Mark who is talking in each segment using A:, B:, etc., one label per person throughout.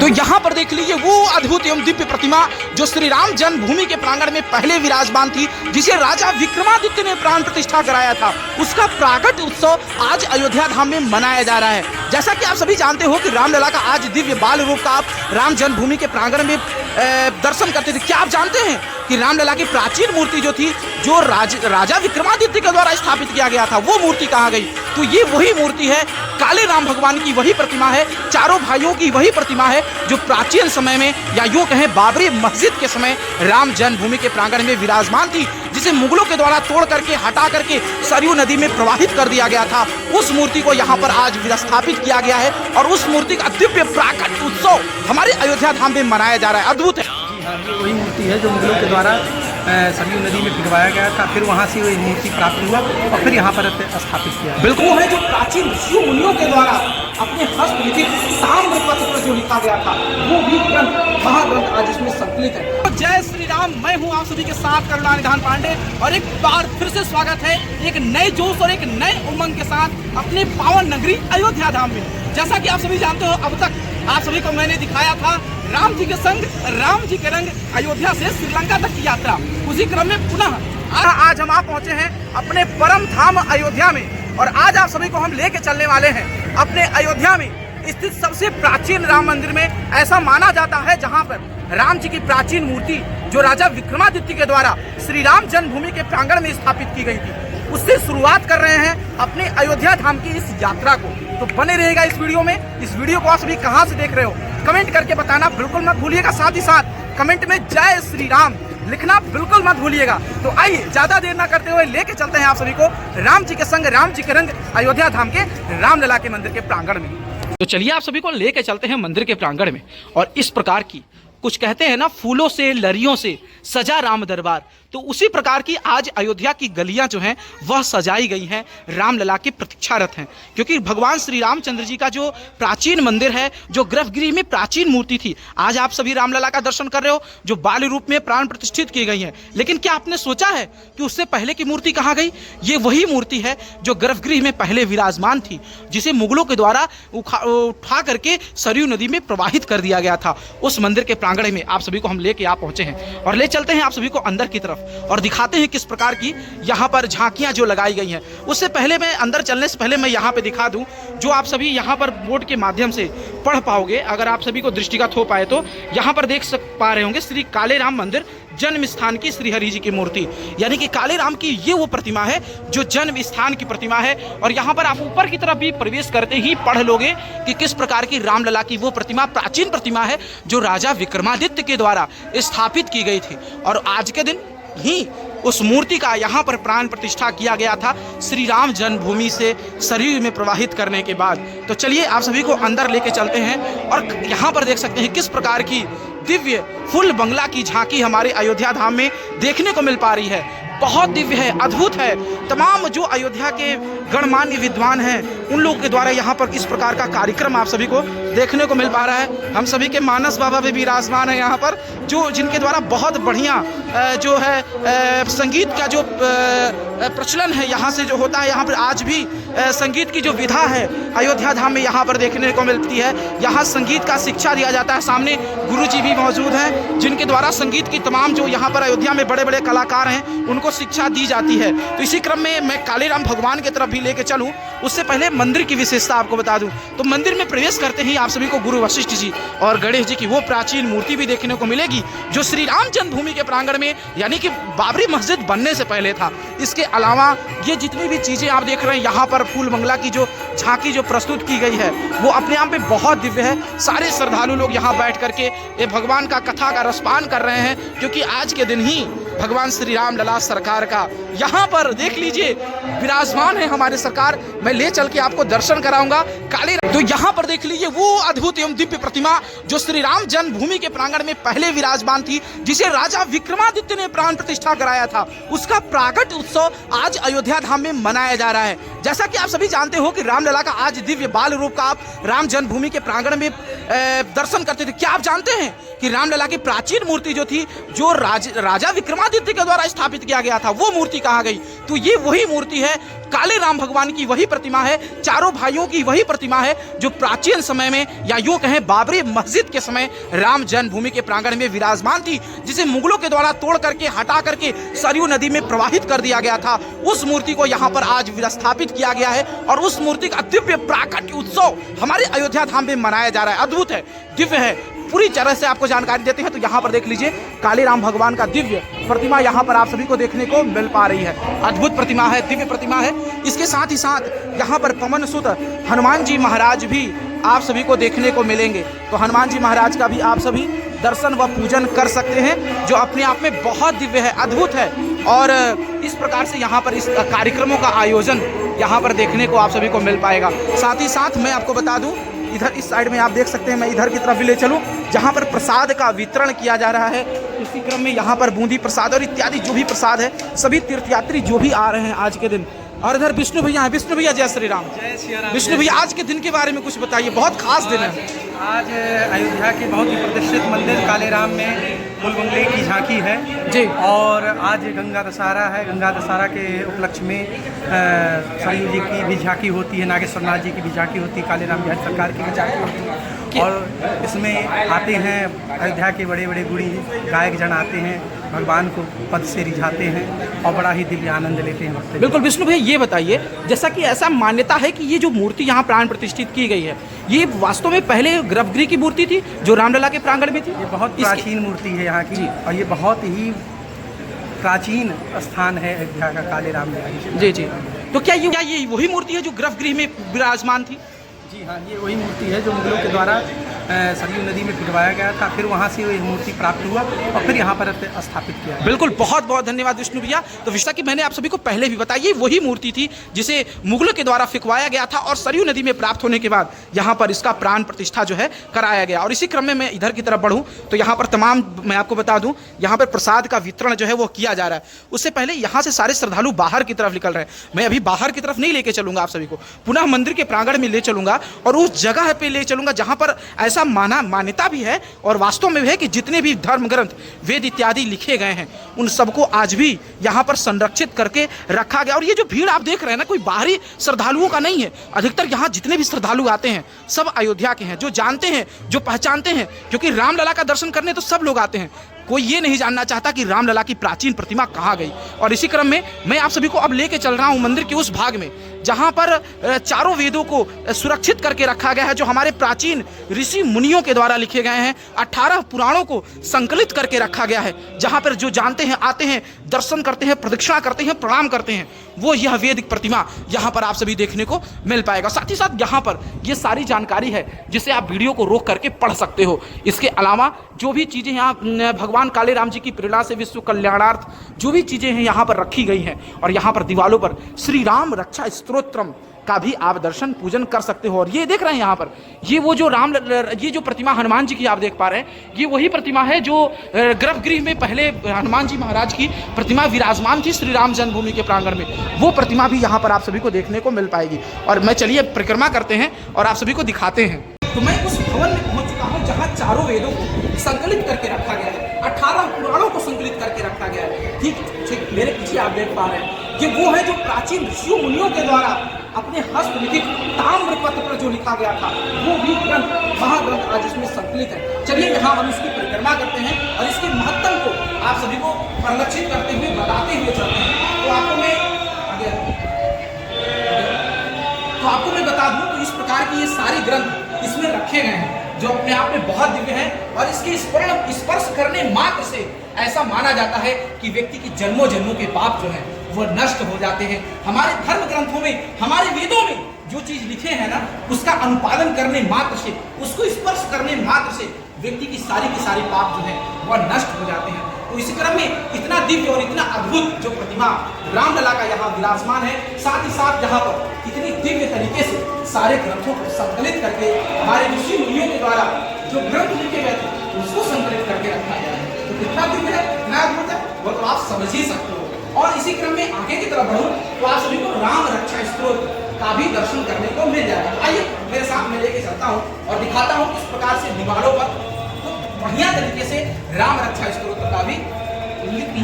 A: तो यहाँ पर देख लीजिए वो अद्भुत एवं दिव्य प्रतिमा जो श्री राम जन्मभूमि के प्रांगण में पहले विराजमान थी, जिसे राजा विक्रमादित्य ने प्राण प्रतिष्ठा कराया था, उसका प्राकट उत्सव आज अयोध्या धाम में मनाया जा रहा है। जैसा कि आप सभी जानते हो कि रामलला का आज दिव्य बाल रूप का आप राम जन्मभूमि के प्रांगण में दर्शन करते थे। क्या आप जानते हैं कि रामलला की प्राचीन मूर्ति जो थी, जो राजा विक्रमादित्य के द्वारा स्थापित किया गया था, वो मूर्ति कहाँ गई? तो ये वही मूर्ति है, काले राम भगवान की वही प्रतिमा है, चारों भाइयों की वही प्रतिमा है जो प्राचीन समय में या यूँ कहें बाबरी मस्जिद के समय राम जन्मभूमि के प्रांगण में विराजमान थी, जिसे मुगलों के द्वारा तोड़ करके हटा करके सरयू नदी में प्रवाहित कर दिया गया था। उस मूर्ति को यहाँ पर आज विस्थापित किया गया है और उस मूर्ति का दिव्य प्राकट उत्सव हमारे अयोध्या धाम में मनाया जा रहा है। अद्भुत है।
B: ये वही मूर्ति है जो मुगलों के द्वारा सरयू नदी में भिजवाया गया था, फिर वहाँ से वही मूर्ति प्राप्त हुआ और फिर यहाँ पर स्थापित किया।
A: बिल्कुल है, जो प्राचीन ऋषियों मुनियों के द्वारा अपने हस्तलिखित ताम्रपत्र पर जो लिखा गया था, वो भी ग्रंथ महाग्रंथ आज इसमें संकलित है। तो जय श्री राम, मैं हूँ आप सभी के साथ करुणानिधान पांडे और एक बार फिर से स्वागत है एक नए जोश और एक नए उमंग के साथ अपने पावन नगरी अयोध्या धाम में। जैसा कि आप सभी जानते हो, अब तक आप सभी को मैंने दिखाया था राम जी के संग राम जी के रंग अयोध्या से श्रीलंका तक की यात्रा। उसी क्रम में पुनः आज हम आप पहुंचे हैं अपने परम धाम अयोध्या में और आज आप सभी को हम लेके चलने वाले हैं अपने अयोध्या में स्थित सबसे प्राचीन राम मंदिर में। ऐसा माना जाता है जहां पर राम जी की प्राचीन मूर्ति जो राजा विक्रमादित्य के द्वारा श्री राम जन्मभूमि के प्रांगण में स्थापित की गई थी, उससे शुरुआत कर रहे हैं अपने अयोध्या धाम की इस यात्रा को। तो बने रहेगा इस वीडियो में। इस वीडियो को आप सभी कहां से देख रहे हो कमेंट करके बताना बिल्कुल मत भूलिएगा। साथ ही साथ कमेंट में जय श्री राम लिखना बिल्कुल मत भूलिएगा। तो आइए ज्यादा देर ना करते हुए लेके चलते हैं आप सभी को राम जी के संग राम जी के रंग अयोध्या धाम के रामलला के मंदिर के प्रांगण में। तो चलिए आप सभी को लेके चलते हैं मंदिर के प्रांगण में और इस प्रकार की कुछ कहते हैं ना, फूलों से लरियों से सजा राम दरबार, तो उसी प्रकार की आज अयोध्या की गलियां जो हैं वह सजाई गई हैं, रामलला के प्रतीक्षारत हैं। क्योंकि भगवान श्री रामचंद्र जी का जो प्राचीन मंदिर है, जो गर्भगृह में प्राचीन मूर्ति थी, आज आप सभी रामलला का दर्शन कर रहे हो जो बाल रूप में प्राण प्रतिष्ठित की गई है। लेकिन क्या आपने सोचा है कि उससे पहले की मूर्ति कहाँ गई? ये वही मूर्ति है जो गर्भगृह में पहले विराजमान थी, जिसे मुगलों के द्वारा उठा करके सरयू नदी में प्रवाहित कर दिया गया था। उस मंदिर के प्रांगण में आप सभी को हम लेके आप पहुंचे हैं और ले चलते हैं आप सभी को अंदर की तरफ और दिखाते हैं किस प्रकार की यहाँ पर झांकियाँ जो लगाई गई हैं। उससे पहले मैं अंदर चलने से पहले मैं यहाँ पे दिखा दूँ, जो आप सभी यहाँ पर बोर्ड के माध्यम से पढ़ पाओगे, अगर आप सभी को दृष्टिगत हो पाए तो यहाँ पर देख पा रहे होंगे श्री काले राम मंदिर जन्म स्थान की श्री हरि जी की मूर्ति, यानी कि काले राम की ये वो प्रतिमा है जो जन्म स्थान की प्रतिमा है। और यहाँ पर आप ऊपर की तरफ भी प्रवेश करते ही पढ़ लोगे कि किस प्रकार की रामलला की वो प्रतिमा प्राचीन प्रतिमा है जो राजा विक्रमादित्य के द्वारा स्थापित की गई थी। और आज के दिन ही उस मूर्ति का यहाँ पर प्राण प्रतिष्ठा किया गया था श्री राम जन्मभूमि से सरयू में प्रवाहित करने के बाद। तो चलिए आप सभी को अंदर लेके चलते हैं और यहाँ पर देख सकते हैं किस प्रकार की दिव्य फुल बंगला की झांकी हमारे अयोध्या धाम में देखने को मिल पा रही है। बहुत दिव्य है, अद्भुत है। तमाम जो अयोध्या के गणमान्य विद्वान हैं उन लोगों के द्वारा यहाँ पर इस प्रकार का कार्यक्रम आप सभी को देखने को मिल पा रहा है। हम सभी के मानस बाबा भी विराजमान है यहाँ पर, जो जिनके द्वारा बहुत बढ़िया जो है संगीत का जो प्रचलन है यहाँ से जो होता है। यहाँ पर आज भी संगीत की जो विधा है अयोध्या धाम में यहाँ पर देखने को मिलती है। यहाँ संगीत का शिक्षा दिया जाता है। सामने गुरुजी भी मौजूद हैं जिनके द्वारा संगीत की तमाम जो यहाँ पर अयोध्या में बड़े बड़े कलाकार हैं उनको शिक्षा दी जाती है। तो इसी क्रम में मैं काले राम भगवान की तरफ भी लेके चलूँ, उससे पहले मंदिर की विशेषता आपको बता दूं। तो मंदिर में प्रवेश करते ही आप सभी को गुरु वशिष्ठ जी और गणेश जी की वो प्राचीन मूर्ति भी देखने को मिलेगी जो श्री राम जन्मभूमि के प्रांगण में यानी कि बाबरी मस्जिद बनने से पहले था। इसके अलावा ये जितनी भी चीज़ें आप देख रहे हैं यहाँ पर फूल बंगला की जो झांकी जो प्रस्तुत की गई है वो अपने आप में बहुत दिव्य है। सारे श्रद्धालु लोग यहाँ बैठ करके ये भगवान का कथा का रसपान कर रहे हैं, क्योंकि आज के दिन ही भगवान श्री राम लला सरकार का यहाँ पर देख लीजिए विराजमान है हमारे सरकार। मैं ले चल के आपको दर्शन कराऊंगा काले। तो यहाँ पर देख लीजिए वो अद्भुत एवं दिव्य प्रतिमा जो श्री राम जन्मभूमि के प्रांगण में पहले विराजमान थी, जिसे राजा विक्रमादित्य ने प्राण प्रतिष्ठा कराया था, उसका प्राकट उत्सव आज अयोध्या धाम में मनाया जा रहा है। जैसा कि आप सभी जानते हो कि रामलला का आज दिव्य बाल रूप का आप राम जन्मभूमि के प्रांगण में दर्शन करते थे। क्या आप जानते हैं कि रामलला की प्राचीन मूर्ति जो थी, जो राजा विक्रमादित्य के द्वारा स्थापित किया गया था, वो मूर्ति कहाँ गई? तो ये वही मूर्ति है, काले राम भगवान की वही प्रतिमा है, चारों भाइयों की वही प्रतिमा है जो प्राचीन समय में या यूं कहें बाबरी मस्जिद के समय राम जन्मभूमि के प्रांगण में विराजमान थी, जिसे मुगलों के द्वारा तोड़ करके हटा करके सरयू नदी में प्रवाहित कर दिया गया था। उस मूर्ति को यहाँ पर आज विस्थापित किया गया है और उस मूर्ति का दिव्य प्राकट्य उत्सव हमारे अयोध्या धाम में मनाया जा रहा है। अद्भुत है, दिव्य है, पूरी तरह से आपको जानकारी देते हैं। तो यहाँ पर देख लीजिए, काले राम भगवान का दिव्य प्रतिमा यहाँ पर आप सभी को देखने को मिल पा रही है। अद्भुत प्रतिमा है, दिव्य प्रतिमा है। इसके साथ ही साथ यहाँ पर पवन सुत हनुमान जी महाराज भी आप सभी को देखने को मिलेंगे। तो हनुमान जी महाराज का भी आप सभी दर्शन व पूजन कर सकते हैं, जो अपने आप में बहुत दिव्य है, अद्भुत है। और इस प्रकार से यहाँ पर इस कार्यक्रमों का आयोजन यहाँ पर देखने को आप सभी को मिल पाएगा। साथ ही साथ मैं आपको बता दूँ, इधर इस साइड में आप देख सकते हैं, मैं इधर की तरफ भी ले चलूं, जहां पर प्रसाद का वितरण किया जा रहा है। इसी क्रम में यहां पर बूंदी प्रसाद और इत्यादि जो भी प्रसाद है, सभी तीर्थयात्री जो भी आ रहे हैं आज के दिन। और इधर विष्णु भैया हैं। विष्णु भैया, जय श्री राम।
B: जय श्री राम।
A: विष्णु भैया, आज के दिन के बारे में कुछ बताइए, बहुत खास दिन है
B: आज। अयोध्या के बहुत ही प्रतिष्ठित मंदिर काले राम में बुलबुले की झांकी है
A: जी।
B: और आज गंगा दशहरा है। गंगा दशहरा के उपलक्ष्य में सरयू जी की भी झांकी होती है, नागेश्वर नाथ जी की भी झांकी होती है, काले राम बिहारी सरकार की भी झांकी होती है। और इसमें आते हैं अयोध्या के बड़े बड़े गुणी गायक जन आते हैं, भगवान को पद से रिझाते हैं और बड़ा ही दिव्य आनंद लेते हैं भक्त।
A: बिल्कुल विष्णु भैया, ये बताइए, जैसा कि ऐसा मान्यता है कि ये जो मूर्ति यहाँ प्राण प्रतिष्ठित की गई है, ये वास्तव में पहले गर्भगृह की मूर्ति थी जो रामलला के प्रांगण में थी?
B: ये बहुत प्राचीन मूर्ति है यहाँ की और ये बहुत ही प्राचीन स्थान है अयोध्या का, काले राम बिहारी।
A: जी जी। तो क्या ये वही मूर्ति है जो गर्भगृह में विराजमान थी?
B: जी हाँ, ये वही मूर्ति है जो मुगलों के द्वारा सरयू नदी में पिघलवाया गया था, फिर वहाँ से ये मूर्ति प्राप्त हुआ और फिर यहाँ पर स्थापित किया।
A: बिल्कुल, बहुत बहुत धन्यवाद विष्णु भैया। तो विष्णु की मैंने आप सभी को पहले भी बताया, ये वही मूर्ति थी जिसे मुगलों के द्वारा फिकवाया गया था और सरयू नदी में प्राप्त होने के बाद यहाँ पर इसका प्राण प्रतिष्ठा जो है कराया गया। और इसी क्रम में मैं इधर की तरफ बढ़ूँ तो यहाँ पर तमाम, मैं आपको बता दूँ, यहाँ पर प्रसाद का वितरण जो है वो किया जा रहा है। उससे पहले यहाँ से सारे श्रद्धालु बाहर की तरफ निकल रहे हैं। मैं अभी बाहर की तरफ नहीं लेके चलूँगा आप सभी को, पुनः मंदिर के प्रांगण में ले चलूँगा और उस जगह पर ले चलूँगा जहाँ पर ऐसा मान्यता भी है और वास्तव में भी है कि जितने भी धर्म ग्रंथ, वेद इत्यादि लिखे गए हैं, उन सबको आज भी यहाँ पर संरक्षित करके रखा गया। और ये जो भीड़ आप देख रहे हैं ना, कोई बाहरी श्रद्धालुओं का नहीं है। अधिकतर यहाँ जितने भी श्रद्धालु आते हैं सब अयोध्या के हैं, जो जानते हैं, जो पहचानते हैं, क्योंकि रामलला का दर्शन करने तो सब लोग आते हैं। कोई ये नहीं जानना चाहता कि रामलला की प्राचीन प्रतिमा कहाँ गई। और इसी क्रम में मैं आप सभी को अब लेके चल रहा हूँ मंदिर के उस भाग में जहाँ पर चारों वेदों को सुरक्षित करके रखा गया है, जो हमारे प्राचीन ऋषि मुनियों के द्वारा लिखे गए हैं। 18 पुराणों को संकलित करके रखा गया है, जहाँ पर जो जानते हैं आते हैं, दर्शन करते हैं, प्रदक्षिणा करते हैं, प्रणाम करते हैं। वो यह वैदिक प्रतिमा यहाँ पर आप सभी देखने को मिल पाएगा। साथ ही साथ यहाँ पर ये सारी जानकारी है जिसे आप वीडियो को रोक करके पढ़ सकते हो। इसके अलावा जो भी चीज़ें यहाँ भगवान काले राम जी की प्रेरणा से विश्व कल्याणार्थ जो भी चीज़ें हैं यहाँ पर रखी गई हैं, और यहाँ पर दीवालों पर श्री राम रक्षा स्तोत्रम का भी आप दर्शन पूजन कर सकते हो। और ये देख रहे हैं यहाँ पर, ये वो जो ये जो प्रतिमा हनुमान जी की आप देख पा रहे हैं, ये वही प्रतिमा है जो गर्भगृह में पहले हनुमान जी महाराज की प्रतिमा विराजमान थी श्री राम जन्मभूमि के प्रांगण में। वो प्रतिमा भी यहाँ पर आप सभी को देखने को मिल पाएगी। और मैं चलिए परिक्रमा करते हैं और आप सभी को दिखाते हैं। तो मैं उस भवन में पहुँच चुका हूँ जहाँ चारों वेदों को संकलित करके रखा गया है, 18 पुराणों को संकलित करके रखा गया है। ठीक मेरे पीछे आप देख पा रहे हैं, ये वो है जो प्राचीन ऋषि मुनियों के द्वारा अपने हस्तलिखित ताम्र पत्र पर जो लिखा गया था, वो भी ग्रंथ, महाग्रंथ आज इसमें संकलित है। चलिए यहाँ हम इसकी परिक्रमा करते हैं और इसके महत्व को आप सभी को परिलक्षित करते हुए, बताते हुए चलते हैं। तो आपको मैं बता दूं, तो इस प्रकार की ये सारी ग्रंथ इसमें रखे गए हैं जो अपने आप में बहुत दिव्य हैं। और इसके स्पर्श करने मात्र से ऐसा माना जाता है कि व्यक्ति की जन्मों जन्मों के पाप जो है वो नष्ट हो जाते हैं। हमारे धर्म ग्रंथों में, हमारे वेदों में जो चीज लिखे हैं ना, उसका अनुपालन करने मात्र से, उसको स्पर्श करने मात्र से व्यक्ति की सारी पाप जो है वह नष्ट हो जाते हैं। तो इस क्रम में इतना दिव्य और इतना अद्भुत जो प्रतिमा रामलला का यहाँ विराजमान है, साथ ही साथ यहाँ पर इतनी दिव्य तरीके से सारे ग्रंथों को संकलित करके हमारे ऋषि मुनियों के द्वारा जो ग्रंथ लिखे गए थे उसको संकलित करके रखा गया है। तो कितना दिव्य है, कितना अद्भुत है, वो तो आप समझ ही सकते हो। और इसी क्रम में आगे की तरफ बढ़ूं तो आप सभी को राम रक्षा स्तोत्र का भी दर्शन करने को मिल जाएगा। आइए मेरे साथ मैं लेके चलता हूँ और दिखाता हूँ किस प्रकार से दीवारों पर बढ़िया तरीके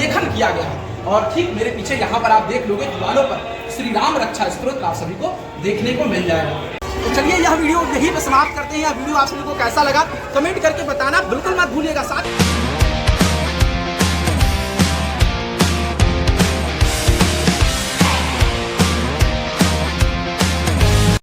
A: लेखन किया गया है। और ठीक मेरे पीछे यहाँ पर आप देख लोगे दीवारों पर श्री राम रक्षा स्तोत्र आप सभी को देखने को मिल जाएगा। तो चलिए यह वीडियो यहीं पर समाप्त करते हैं। यह वीडियो आप सभी को कैसा लगा कमेंट करके बताना बिल्कुल मत भूलिएगा। साथ